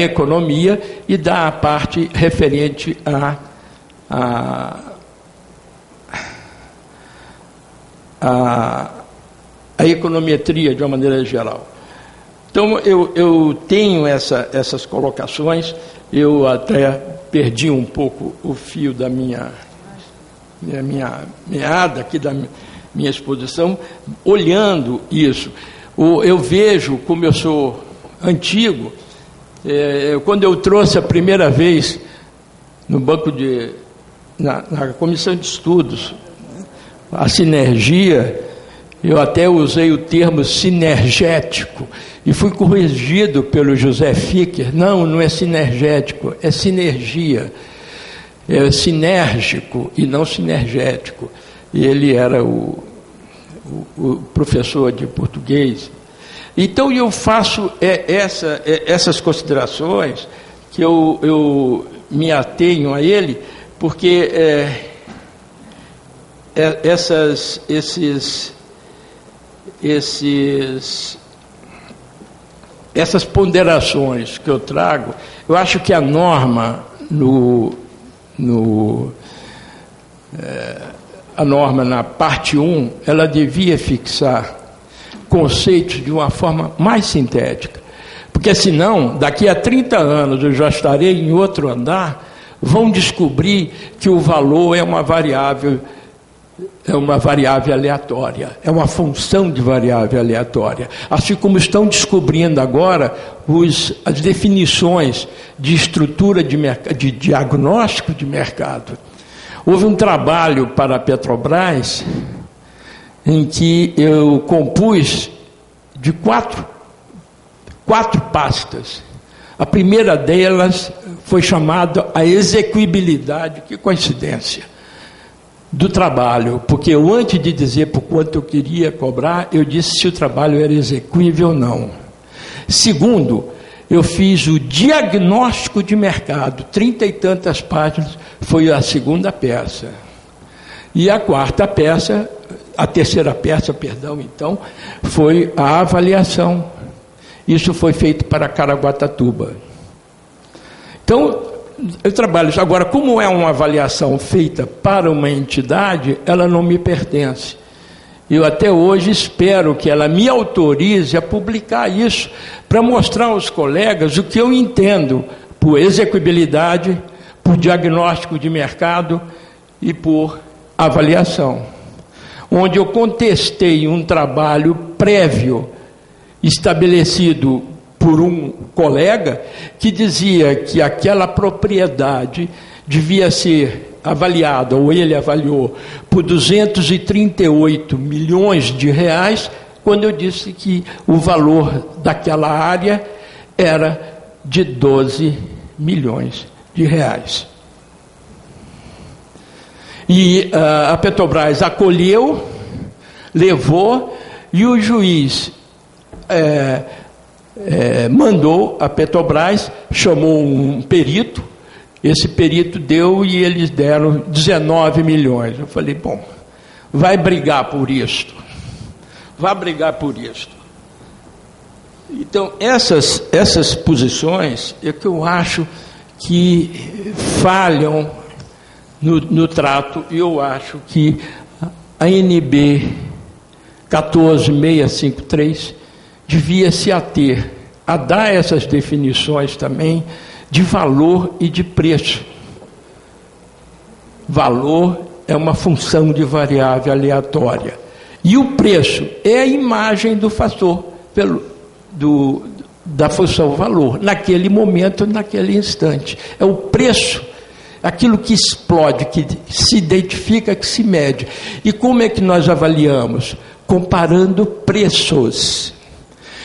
economia e da parte referente à econometria de uma maneira geral. Então, eu tenho essas colocações. Eu até perdi um pouco o fio da minha meada aqui, da minha exposição, olhando isso. Eu vejo, como eu sou antigo, quando eu trouxe a primeira vez no banco na comissão de estudos, a sinergia, eu até usei o termo sinergético, e fui corrigido pelo José Ficker. Não é sinergético, é sinergia. É sinérgico e não sinergético. E ele era o professor de português. Então eu faço essas considerações, que eu me atenho a ele, porque essas ponderações que eu trago, eu acho que a norma a norma na parte 1, ela devia fixar conceitos de uma forma mais sintética, porque senão, daqui a 30 anos eu já estarei em outro andar, vão descobrir que o valor é uma variável aleatória, é uma função de variável aleatória, assim como estão descobrindo agora as definições de estrutura de diagnóstico de mercado. Houve um trabalho para a Petrobras em que eu compus de quatro pastas. A primeira delas foi chamada a execuibilidade, que coincidência, do trabalho, porque eu, antes de dizer por quanto eu queria cobrar, eu disse se o trabalho era execuível ou não. Segundo, eu fiz o diagnóstico de mercado, 30 e tantas páginas, foi a segunda peça. E a terceira peça, então, foi a avaliação. Isso foi feito para Caraguatatuba. Então, eu trabalho isso. Agora, como é uma avaliação feita para uma entidade, ela não me pertence. Eu até hoje espero que ela me autorize a publicar isso, para mostrar aos colegas o que eu entendo por execuibilidade, por diagnóstico de mercado e por avaliação. Onde eu contestei um trabalho prévio estabelecido por um colega que dizia que aquela propriedade devia ser avaliada, ou ele avaliou, por 238 milhões de reais, quando eu disse que o valor daquela área era de 12 milhões de reais. E a Petrobras acolheu, levou, e o juiz mandou a Petrobras, chamou um perito, esse perito deu e eles deram 19 milhões. Eu falei, bom, vai brigar por isto. Vai brigar por isto. Então, essas posições é que eu acho que falham no trato, e eu acho que a NB 14653 devia se ater a dar essas definições também de valor e de preço. Valor é uma função de variável aleatória. E o preço é a imagem do fator, da função valor, naquele momento, naquele instante. É o preço, aquilo que explode, que se identifica, que se mede. E como é que nós avaliamos? Comparando preços.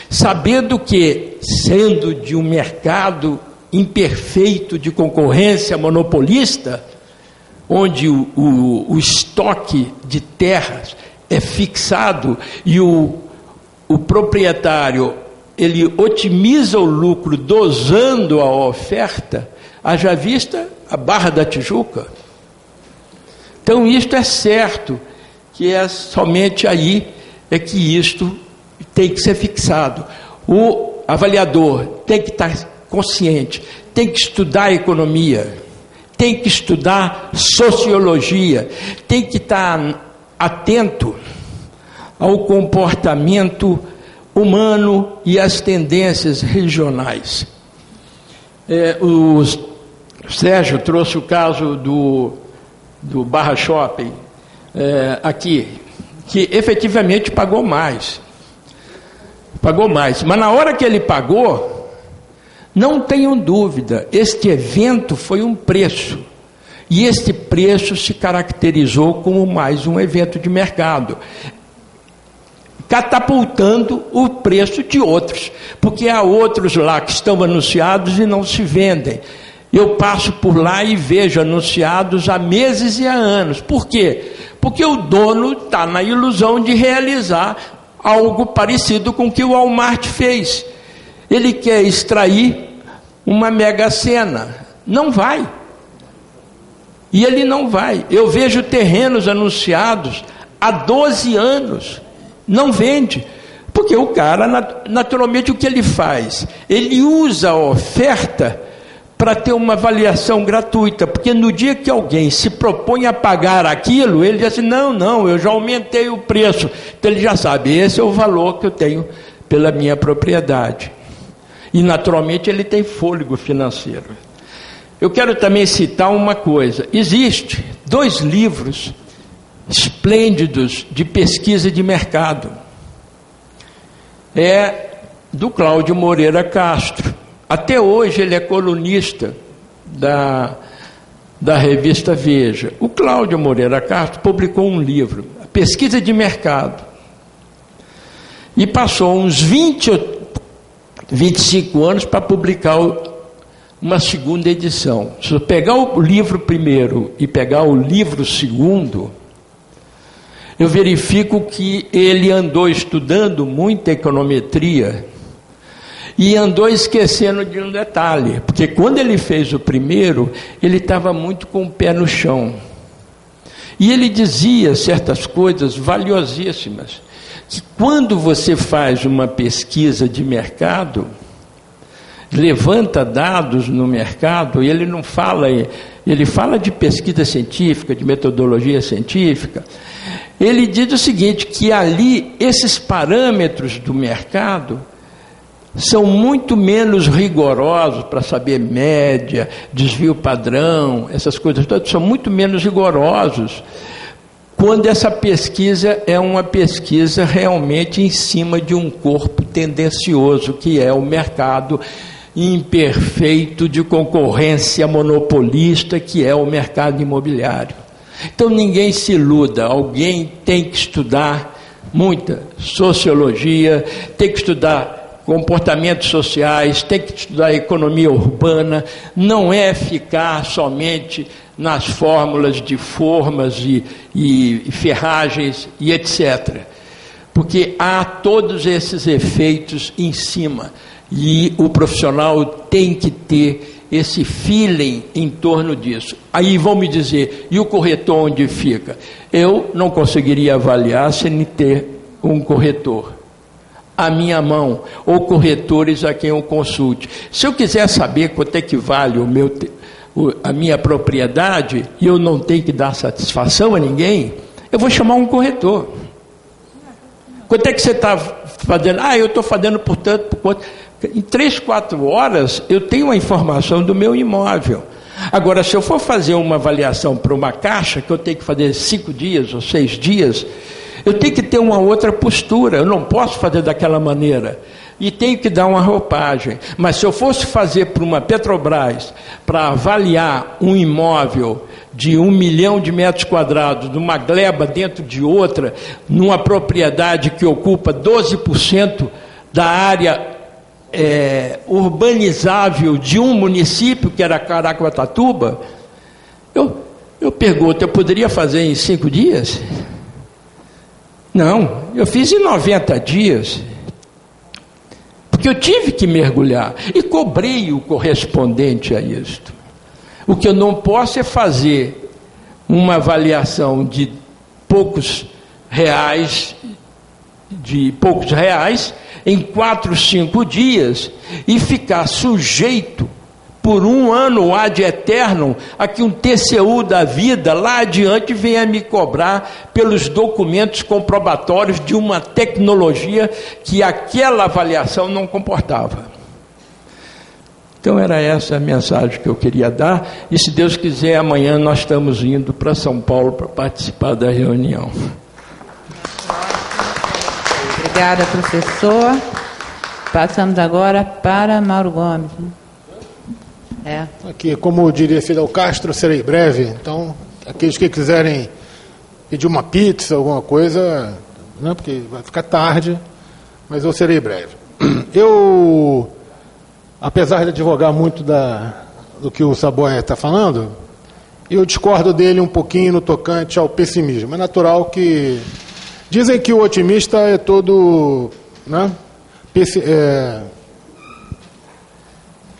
Sabendo que, sendo de um mercado imperfeito de concorrência monopolista, onde o estoque de terras é fixado e o proprietário ele otimiza o lucro dosando a oferta, haja vista a Barra da Tijuca. Então isto é certo, que é somente aí é que isto tem que ser fixado. O avaliador tem que estar consciente, tem que estudar economia, tem que estudar sociologia, tem que estar atento ao comportamento humano e às tendências regionais. O Sérgio trouxe o caso do Barra Shopping aqui, que efetivamente pagou mais, mas na hora que ele pagou, não tenham dúvida, este evento foi um preço, e este preço se caracterizou como mais um evento de mercado, catapultando o preço de outros, porque há outros lá que estão anunciados e não se vendem. Eu passo por lá e vejo anunciados há meses e há anos. Por quê? Porque o dono está na ilusão de realizar algo parecido com o que o Walmart fez. Ele quer extrair uma Mega Sena. Não vai. E ele não vai. Eu vejo terrenos anunciados há 12 anos. Não vende. Porque o cara, naturalmente, o que ele faz? Ele usa a oferta para ter uma avaliação gratuita, porque no dia que alguém se propõe a pagar aquilo, ele diz assim, não, eu já aumentei o preço. Então ele já sabe, esse é o valor que eu tenho pela minha propriedade. E naturalmente ele tem fôlego financeiro. Eu quero também citar uma coisa, existe 2 livros esplêndidos de pesquisa de mercado. É do Cláudio Moreira Castro. Até hoje ele é colunista da revista Veja. O Cláudio Moreira Castro publicou um livro, Pesquisa de Mercado, e passou uns 20 ou 25 anos para publicar uma segunda edição. Se eu pegar o livro primeiro e pegar o livro segundo, eu verifico que ele andou estudando muita econometria e andou esquecendo de um detalhe, porque quando ele fez o primeiro, ele estava muito com o pé no chão. E ele dizia certas coisas valiosíssimas, que quando você faz uma pesquisa de mercado, levanta dados no mercado, e ele não fala, ele fala de pesquisa científica, de metodologia científica, ele diz o seguinte, que ali, esses parâmetros do mercado, são muito menos rigorosos para saber média, desvio padrão, essas coisas todas, são muito menos rigorosos quando essa pesquisa é uma pesquisa realmente em cima de um corpo tendencioso, que é o mercado imperfeito de concorrência monopolista, que é o mercado imobiliário. Então ninguém se iluda, alguém tem que estudar muita sociologia, tem que estudar comportamentos sociais, tem que estudar economia urbana, não é ficar somente nas fórmulas de formas e ferragens e etc. Porque há todos esses efeitos em cima e o profissional tem que ter esse feeling em torno disso. Aí vão me dizer, e o corretor onde fica? Eu não conseguiria avaliar sem ter um corretor à minha mão, ou corretores a quem eu consulte. Se eu quiser saber quanto é que vale a minha propriedade, e eu não tenho que dar satisfação a ninguém, eu vou chamar um corretor. Quanto é que você está fazendo? Eu estou fazendo por tanto, por quanto. Em 3, 4 horas, eu tenho a informação do meu imóvel. Agora, se eu for fazer uma avaliação para uma caixa, que eu tenho que fazer 5 dias ou 6 dias, eu tenho que ter uma outra postura, eu não posso fazer daquela maneira, e tenho que dar uma roupagem. Mas se eu fosse fazer para uma Petrobras, para avaliar um imóvel de 1 milhão de metros quadrados, numa gleba dentro de outra, numa propriedade que ocupa 12% da área urbanizável de um município, que era Caraguatatuba, eu pergunto, eu poderia fazer em 5 dias? Não, eu fiz em 90 dias, porque eu tive que mergulhar e cobrei o correspondente a isto. O que eu não posso é fazer uma avaliação de poucos reais em 4, 5 dias e ficar sujeito por 1 ano ad eterno a que um TCU da vida lá adiante venha me cobrar pelos documentos comprobatórios de uma tecnologia que aquela avaliação não comportava. Então era essa a mensagem que eu queria dar, e se Deus quiser, amanhã nós estamos indo para São Paulo para participar da reunião. Obrigada, professor. Passamos agora para Mauro Gomes. Aqui, como diria Fidel Castro, serei breve. Então, aqueles que quiserem pedir uma pizza, alguma coisa, né, porque vai ficar tarde, mas eu serei breve. Eu, apesar de advogar muito do que o Saboia está falando, eu discordo dele um pouquinho no tocante ao pessimismo. É natural que... Dizem que o otimista é todo... Né,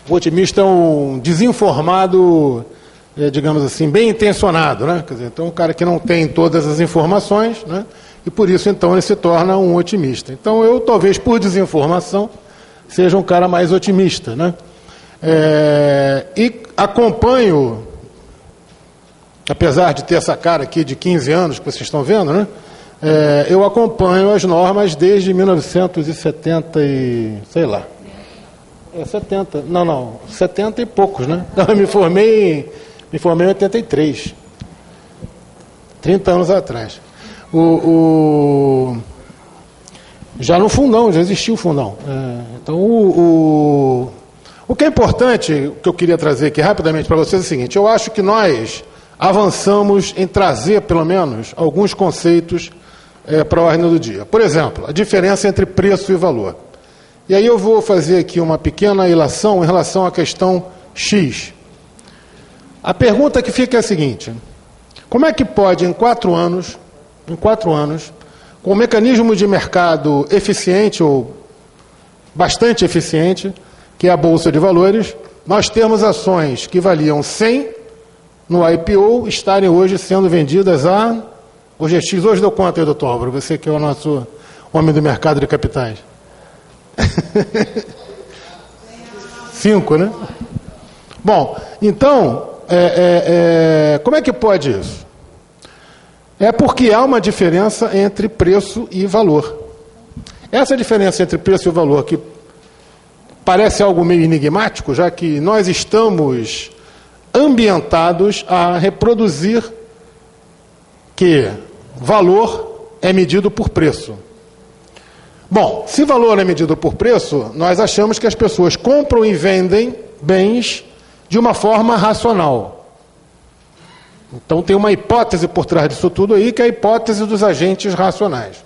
o otimista é um desinformado, digamos assim, bem intencionado, né? Quer dizer, então, um cara que não tem todas as informações, né? E por isso, então, ele se torna um otimista. Então, eu, talvez, por desinformação, seja um cara mais otimista, né? E acompanho, apesar de ter essa cara aqui de 15 anos que vocês estão vendo, né? Eu acompanho as normas desde 1970 e... sei lá. 70, não, 70 e poucos, né? Eu me formei em 83. 30 anos atrás. Já no fundão, já existia o fundão. Então, o que é importante, que eu queria trazer aqui rapidamente para vocês é o seguinte: eu acho que nós avançamos em trazer, pelo menos, alguns conceitos para a ordem do dia. Por exemplo, a diferença entre preço e valor. E aí eu vou fazer aqui uma pequena ilação em relação à questão X. A pergunta que fica é a seguinte: como é que pode, em 4 anos, com um mecanismo de mercado eficiente ou bastante eficiente, que é a Bolsa de Valores, nós temos ações que valiam 100 no IPO, estarem hoje sendo vendidas a... O GX hoje deu quanto aí, doutor Álvaro? Você que é o nosso homem do mercado de capitais. 5, né? Bom, então, como é que pode isso? É porque há uma diferença entre preço e valor. Essa diferença entre preço e valor, que parece algo meio enigmático, já que nós estamos ambientados a reproduzir que valor é medido por preço. Bom, se valor é medido por preço, nós achamos que as pessoas compram e vendem bens de uma forma racional. Então tem uma hipótese por trás disso tudo aí, que é a hipótese dos agentes racionais.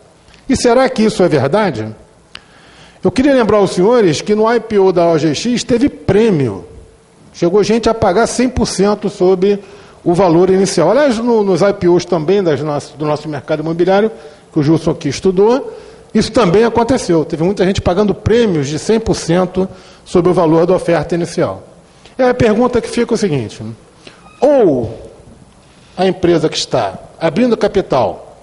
E será que isso é verdade? Eu queria lembrar aos senhores que no IPO da OGX teve prêmio. Chegou gente a pagar 100% sobre o valor inicial. Aliás, nos IPOs também do nosso mercado imobiliário, que o Gilson aqui estudou, isso também aconteceu. Teve muita gente pagando prêmios de 100% sobre o valor da oferta inicial. E a pergunta que fica é o seguinte: ou a empresa que está abrindo capital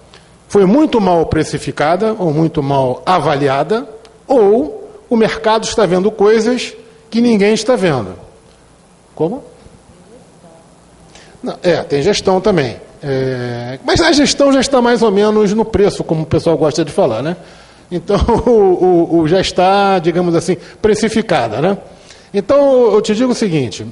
foi muito mal precificada ou muito mal avaliada, ou o mercado está vendo coisas que ninguém está vendo. Como? Não, tem gestão também. Mas a gestão já está mais ou menos no preço, como o pessoal gosta de falar, né? Então, já está, digamos assim, precificada, né? Então, eu te digo o seguinte: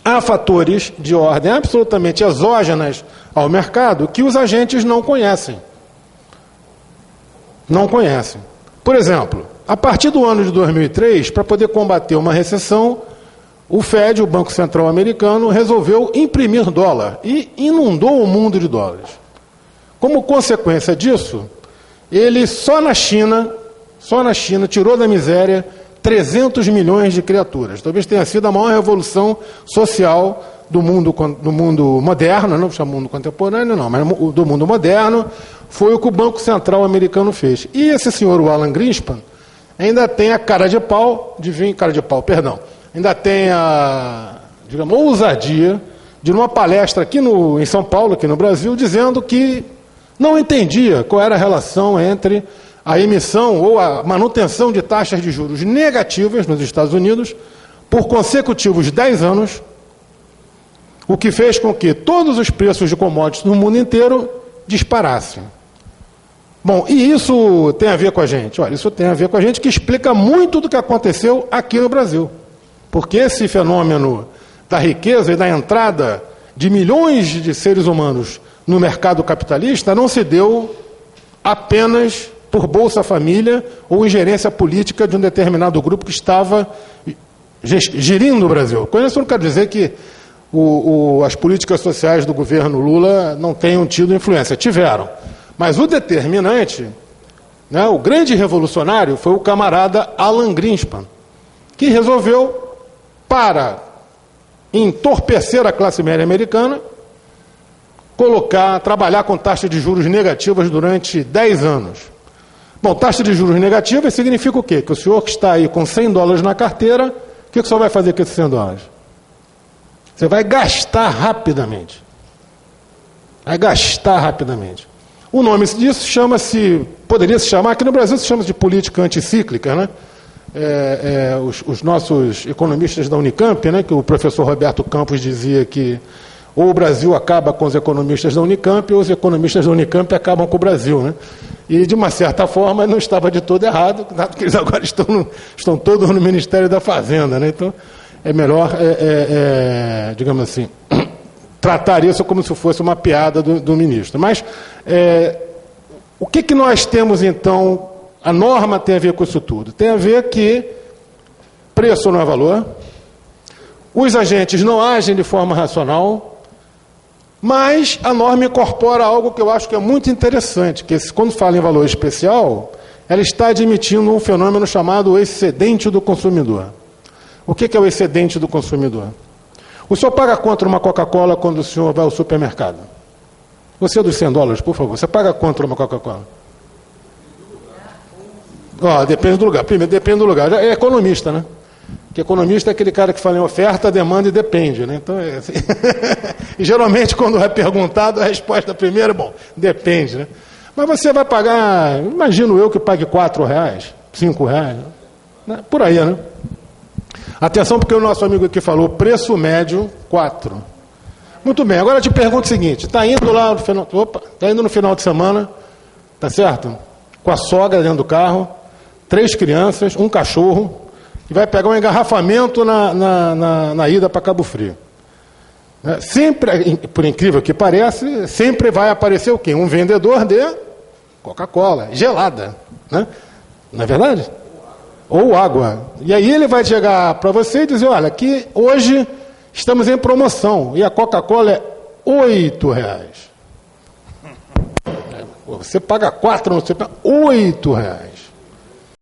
há fatores de ordem absolutamente exógenas ao mercado que os agentes não conhecem. Não conhecem. Por exemplo, a partir do ano de 2003, para poder combater uma recessão, o Fed, o Banco Central Americano, resolveu imprimir dólar e inundou o mundo de dólares. Como consequência disso, ele só na China, tirou da miséria 300 milhões de criaturas. Talvez tenha sido a maior revolução social do mundo moderno, não chamo mundo contemporâneo, não, mas do mundo moderno, foi o que o Banco Central Americano fez. E esse senhor, o Alan Greenspan, ainda tem a ainda tem a, digamos, ousadia de, numa palestra aqui em São Paulo, aqui no Brasil, dizendo que não entendia qual era a relação entre a emissão ou a manutenção de taxas de juros negativas nos Estados Unidos por consecutivos 10 anos, o que fez com que todos os preços de commodities no mundo inteiro disparassem. Bom, e isso tem a ver com a gente? Olha, isso tem a ver com a gente, que explica muito do que aconteceu aqui no Brasil. Porque esse fenômeno da riqueza e da entrada de milhões de seres humanos no mercado capitalista não se deu apenas por Bolsa Família ou ingerência política de um determinado grupo que estava gerindo o Brasil. Com isso eu não quero dizer que as políticas sociais do governo Lula não tenham tido influência. Tiveram. Mas o determinante, né, o grande revolucionário, foi o camarada Alan Greenspan, que resolveu, para entorpecer a classe média americana, trabalhar com taxa de juros negativas durante 10 anos. Bom, taxa de juros negativas significa o quê? Que o senhor que está aí com $100 na carteira, o que o senhor vai fazer com esses $100? Você vai gastar rapidamente. Vai gastar rapidamente. O nome disso poderia se chamar, aqui no Brasil se chama de política anticíclica, né? Os nossos economistas da Unicamp, né, que o professor Roberto Campos dizia que ou o Brasil acaba com os economistas da Unicamp, ou os economistas da Unicamp acabam com o Brasil, né? E, de uma certa forma, não estava de todo errado, porque eles agora estão todos no Ministério da Fazenda, né? Então, é melhor, digamos assim, tratar isso como se fosse uma piada do ministro. Mas, o que nós temos, então? A norma tem a ver com isso tudo. Tem a ver que preço não é valor, os agentes não agem de forma racional, mas a norma incorpora algo que eu acho que é muito interessante, que quando fala em valor especial, ela está admitindo um fenômeno chamado excedente do consumidor. O que é o excedente do consumidor? O senhor paga quanto uma Coca-Cola quando o senhor vai ao supermercado? Você é dos $100, por favor, você paga quanto uma Coca-Cola? Depende do lugar. Primeiro, depende do lugar. É economista, né? Porque economista é aquele cara que fala em oferta, demanda e depende, né? Então, assim. E geralmente, quando é perguntado, a resposta primeira é, depende, né? Mas você vai pagar, imagino eu que pague R$4, R$5, né? Por aí, né? Atenção, porque o nosso amigo aqui falou preço médio, 4. Muito bem, agora eu te pergunto o seguinte, está indo lá no final, está indo no final de semana, tá certo? Com a sogra dentro do carro, 3 crianças, um cachorro, e vai pegar um engarrafamento na ida para Cabo Frio. Sempre, por incrível que pareça, sempre vai aparecer o quê? Um vendedor de Coca-Cola, gelada, né? Não é verdade? Ou água. E aí ele vai chegar para você e dizer, olha, aqui hoje estamos em promoção, e a Coca-Cola é R$8. Você paga 4, você paga R$8.